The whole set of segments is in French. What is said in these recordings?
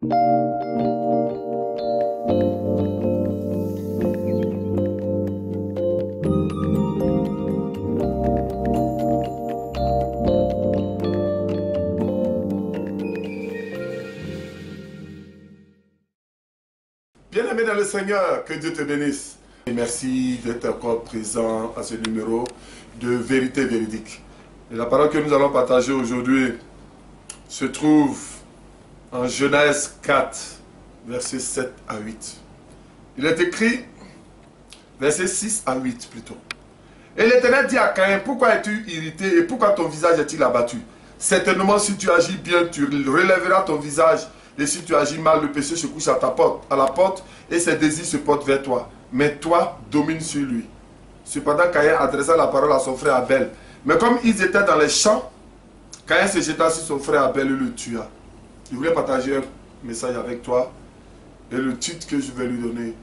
Bien-aimé dans le Seigneur, que Dieu te bénisse. Et merci d'être encore présent à ce numéro de Vérité Véridique. Et la parole que nous allons partager aujourd'hui se trouve en Genèse 4, versets 7 à 8. Il est écrit, versets 6 à 8 plutôt. Et l'Éternel dit à Caïn, pourquoi es-tu irrité et pourquoi ton visage est-il abattu? Certainement, si tu agis bien, tu relèveras ton visage. Et si tu agis mal, le péché se couche à la porte et ses désirs se portent vers toi. Mais toi, domine sur lui. Cependant, Caïn adressa la parole à son frère Abel. Mais comme ils étaient dans les champs, Caïn se jeta sur son frère Abel et le tua. Je voulais partager un message avec toi. Et le titre que je vais lui donner,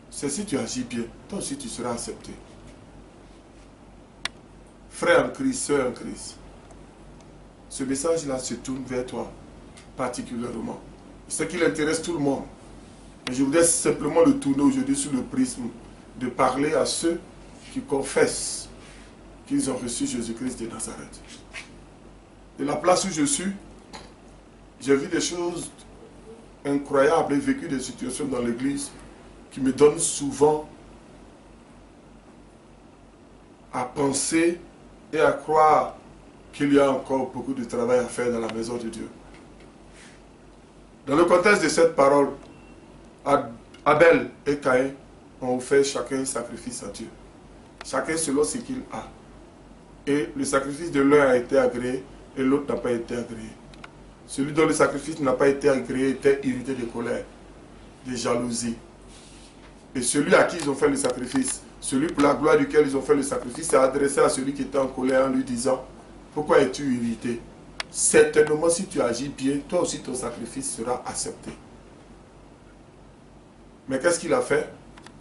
c'est si tu agis bien, toi aussi tu seras accepté. Frère en Christ, sœur en Christ. Ce message-là se tourne vers toi particulièrement. C'est qu'il intéresse tout le monde. Mais je voudrais simplement le tourner aujourd'hui sous le prisme de parler à ceux qui confessent qu'ils ont reçu Jésus-Christ de Nazareth. De la place où je suis, j'ai vu des choses incroyables et vécu des situations dans l'église qui me donnent souvent à penser et à croire qu'il y a encore beaucoup de travail à faire dans la maison de Dieu. Dans le contexte de cette parole, Abel et Caïn ont offert chacun un sacrifice à Dieu. Chacun selon ce qu'il a. Et le sacrifice de l'un a été agréé et l'autre n'a pas été agréé. Celui dont le sacrifice n'a pas été agréé était irrité de colère, de jalousie. Et celui à qui ils ont fait le sacrifice, celui pour la gloire duquel ils ont fait le sacrifice, s'est adressé à celui qui était en colère en lui disant, pourquoi es-tu irrité? Certainement, si tu agis bien, toi aussi ton sacrifice sera accepté. Mais qu'est-ce qu'il a fait?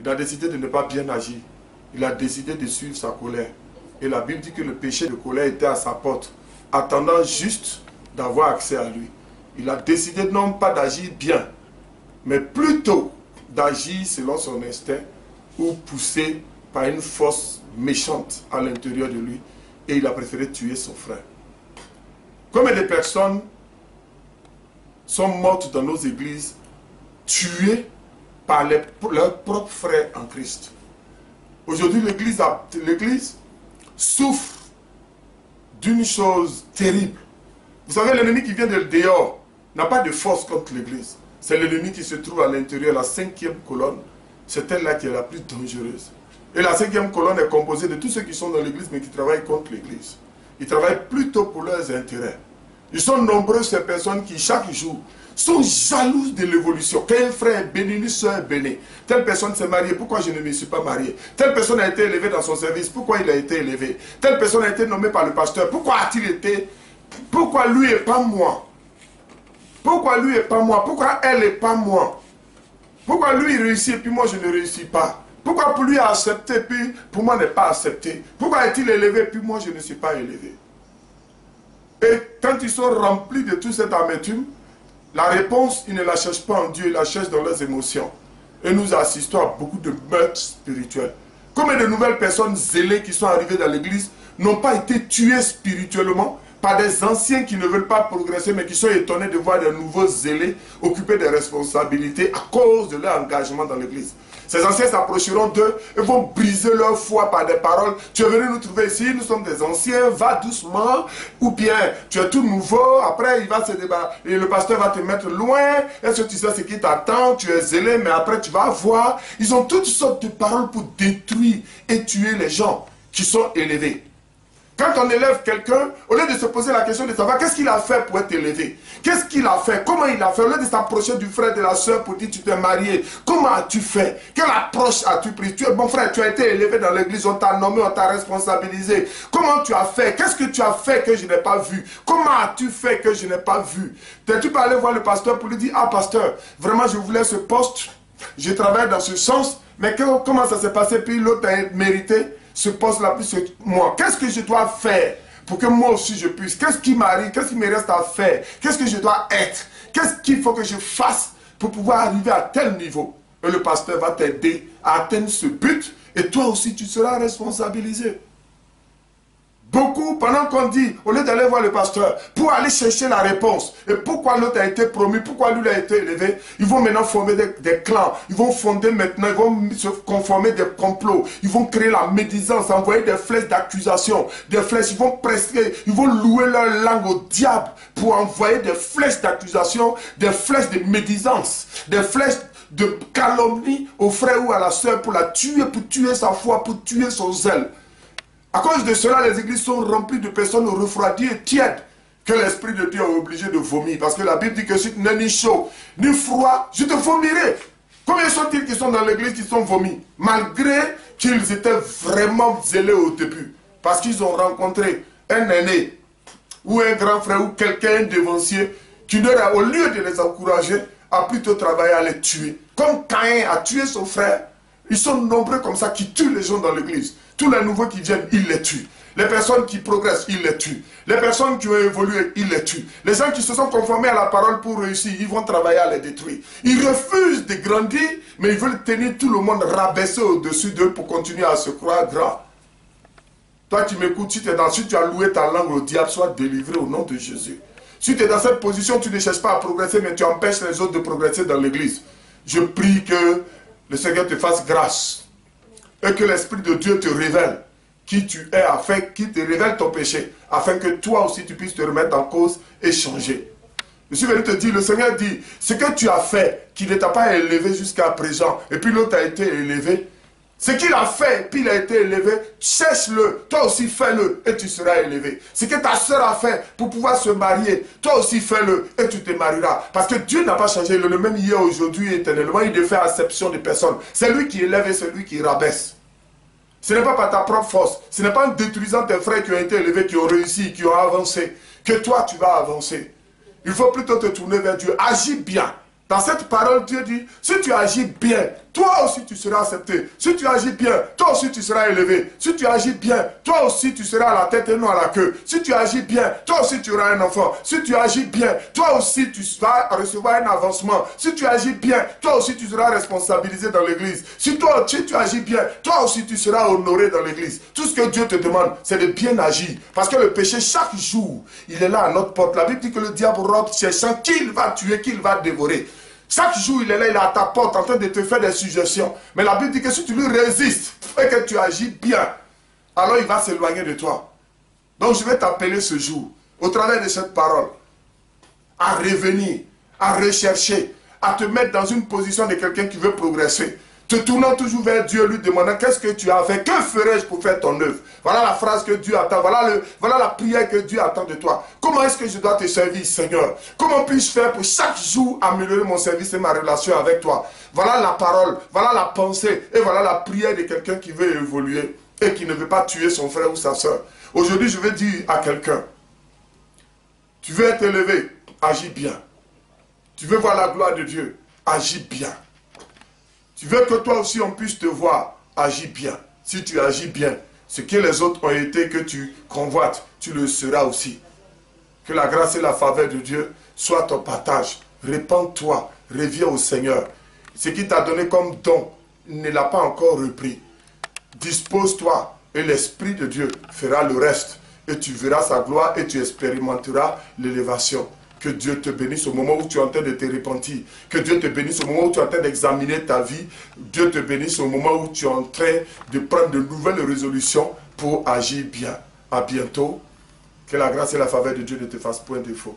Il a décidé de ne pas bien agir. Il a décidé de suivre sa colère. Et la Bible dit que le péché de colère était à sa porte, attendant juste d'avoir accès à lui. Il a décidé non pas d'agir bien, mais plutôt d'agir selon son instinct ou poussé par une force méchante à l'intérieur de lui. Et il a préféré tuer son frère. Combien de personnes sont mortes dans nos églises, tuées par leurs propres frères en Christ? Aujourd'hui, l'église souffre d'une chose terrible. Vous savez, l'ennemi qui vient de dehors n'a pas de force contre l'église. C'est l'ennemi qui se trouve à l'intérieur, la cinquième colonne. C'est elle-là qui est la plus dangereuse. Et la cinquième colonne est composée de tous ceux qui sont dans l'église mais qui travaillent contre l'église. Ils travaillent plutôt pour leurs intérêts. Ils sont nombreux ces personnes qui chaque jour sont jalouses de l'évolution. Qu'un frère est béni, une soeur est bénie. Telle personne s'est mariée, pourquoi je ne me suis pas marié? Telle personne a été élevée dans son service, pourquoi il a été élevé? Telle personne a été nommée par le pasteur, pourquoi a-t-il été? Pourquoi lui et pas moi? Pourquoi lui et pas moi? Pourquoi elle et pas moi? Pourquoi lui il réussit et puis moi je ne réussis pas? Pourquoi pour lui a accepté et puis pour moi n'est pas accepté? Pourquoi est-il élevé et puis moi je ne suis pas élevé? Et quand ils sont remplis de toute cette amertume, la réponse, ils ne la cherchent pas en Dieu, ils la cherchent dans leurs émotions. Et nous assistons à beaucoup de meurtres spirituels. Combien de nouvelles personnes zélées qui sont arrivées dans l'église n'ont pas été tuées spirituellement par des anciens qui ne veulent pas progresser, mais qui sont étonnés de voir des nouveaux zélés occuper des responsabilités à cause de leur engagement dans l'église. Ces anciens s'approcheront d'eux et vont briser leur foi par des paroles. Tu es venu nous trouver ici, nous sommes des anciens, va doucement. Ou bien, tu es tout nouveau, après il va se débattre et le pasteur va te mettre loin. Est-ce que tu sais ce qui t'attend? Tu es zélé, mais après tu vas voir. Ils ont toutes sortes de paroles pour détruire et tuer les gens qui sont élevés. Quand on élève quelqu'un, au lieu de se poser la question de savoir qu'est-ce qu'il a fait pour être élevé, qu'est-ce qu'il a fait, comment il a fait, au lieu de s'approcher du frère, de la soeur pour dire tu t'es marié, comment as-tu fait, quelle approche as-tu pris, tu es bon frère, tu as été élevé dans l'église, on t'a nommé, on t'a responsabilisé, comment tu as fait, qu'est-ce que tu as fait que je n'ai pas vu, comment as-tu fait que je n'ai pas vu? T'es-tu pas allé voir le pasteur pour lui dire, ah pasteur, vraiment je voulais ce poste, je travaille dans ce sens, mais comment ça s'est passé, puis l'autre a mérité ce poste-là plus que moi. Qu'est-ce que je dois faire pour que moi aussi je puisse. Qu'est-ce qui m'arrive? Qu'est-ce qui me reste à faire? Qu'est-ce que je dois être? Qu'est-ce qu'il faut que je fasse pour pouvoir arriver à tel niveau? Et le pasteur va t'aider à atteindre ce but et toi aussi tu seras responsabilisé. Beaucoup, pendant qu'on dit, au lieu d'aller voir le pasteur, pour aller chercher la réponse, et pourquoi l'autre a été promu, pourquoi lui a été élevé, ils vont maintenant former des clans, ils vont fonder maintenant, ils vont se conformer des complots, ils vont créer la médisance, envoyer des flèches d'accusation, des flèches, ils vont presser, ils vont louer leur langue au diable pour envoyer des flèches d'accusation, des flèches de médisance, des flèches de calomnie au frère ou à la soeur pour la tuer, pour tuer sa foi, pour tuer son zèle. À cause de cela, les églises sont remplies de personnes refroidies et tièdes que l'Esprit de Dieu est obligé de vomir. Parce que la Bible dit que si tu n'es ni chaud, ni froid, je te vomirai. Combien sont-ils qui sont dans l'église qui sont vomis? Malgré qu'ils étaient vraiment zélés au début. Parce qu'ils ont rencontré un aîné, ou un grand frère, ou quelqu'un, un dévancier, qui leur, au lieu de les encourager, a plutôt travaillé à les tuer. Comme Caïn a tué son frère, ils sont nombreux comme ça qui tuent les gens dans l'église. Tous les nouveaux qui viennent, ils les tuent. Les personnes qui progressent, ils les tuent. Les personnes qui ont évolué, ils les tuent. Les gens qui se sont conformés à la parole pour réussir, ils vont travailler à les détruire. Ils refusent de grandir, mais ils veulent tenir tout le monde rabaissé au-dessus d'eux pour continuer à se croire grand. Toi, tu m'écoutes, si tu as loué ta langue au diable, sois délivré au nom de Jésus. Si tu es dans cette position, tu ne cherches pas à progresser, mais tu empêches les autres de progresser dans l'église. Je prie que le Seigneur te fasse grâce. Et que l'Esprit de Dieu te révèle qui tu es, afin qu'il te révèle ton péché, afin que toi aussi tu puisses te remettre en cause et changer. Je suis venu te dire, le Seigneur dit, ce que tu as fait, qui ne t'a pas élevé jusqu'à présent, et puis l'autre a été élevé, ce qu'il a fait, puis il a été élevé, cherche-le, toi aussi fais-le, et tu seras élevé. Ce que ta soeur a fait pour pouvoir se marier, toi aussi fais-le, et tu te marieras. Parce que Dieu n'a pas changé, il est le même hier, aujourd'hui, éternellement, il ne fait acception de personne. C'est lui qui élève et c'est lui qui rabaisse. Ce n'est pas par ta propre force, ce n'est pas en détruisant tes frères qui ont été élevés, qui ont réussi, qui ont avancé, que toi tu vas avancer. Il faut plutôt te tourner vers Dieu, agis bien. Dans cette parole, Dieu dit, si tu agis bien, toi aussi tu seras accepté. Si tu agis bien, toi aussi tu seras élevé. Si tu agis bien, toi aussi tu seras à la tête et non à la queue. Si tu agis bien, toi aussi tu auras un enfant. Si tu agis bien, toi aussi tu vas recevoir un avancement. Si tu agis bien, toi aussi tu seras responsabilisé dans l'église. Si tu agis bien, toi aussi tu seras honoré dans l'église. Tout ce que Dieu te demande, c'est de bien agir. Parce que le péché, chaque jour, il est là à notre porte. La Bible dit que le diable rôde cherchant qu'il va tuer, qu'il va dévorer. Chaque jour, il est là, il est à ta porte en train de te faire des suggestions. Mais la Bible dit que si tu lui résistes et que tu agis bien, alors il va s'éloigner de toi. Donc je vais t'appeler ce jour, au travers de cette parole, à revenir, à rechercher, à te mettre dans une position de quelqu'un qui veut progresser. Te tournant toujours vers Dieu, lui demandant qu'est-ce que tu as fait, que ferais-je pour faire ton œuvre. Voilà la phrase que Dieu attend, voilà la prière que Dieu attend de toi. Comment est-ce que je dois te servir, Seigneur? Comment puis-je faire pour chaque jour améliorer mon service et ma relation avec toi? Voilà la parole, voilà la pensée et voilà la prière de quelqu'un qui veut évoluer et qui ne veut pas tuer son frère ou sa soeur. Aujourd'hui, je vais dire à quelqu'un, tu veux être élevé, agis bien. Tu veux voir la gloire de Dieu, agis bien. Tu veux que toi aussi on puisse te voir, agis bien. Si tu agis bien, ce que les autres ont été que tu convoites, tu le seras aussi. Que la grâce et la faveur de Dieu soient ton partage. Répands-toi, reviens au Seigneur. Ce qu'il t'a donné comme don, il ne l'a pas encore repris. Dispose-toi et l'Esprit de Dieu fera le reste. Et tu verras sa gloire et tu expérimenteras l'élévation. Que Dieu te bénisse au moment où tu es en train de te repentir. Que Dieu te bénisse au moment où tu es en train d'examiner ta vie. Dieu te bénisse au moment où tu es en train de prendre de nouvelles résolutions pour agir bien. À bientôt. Que la grâce et la faveur de Dieu ne te fassent point défaut.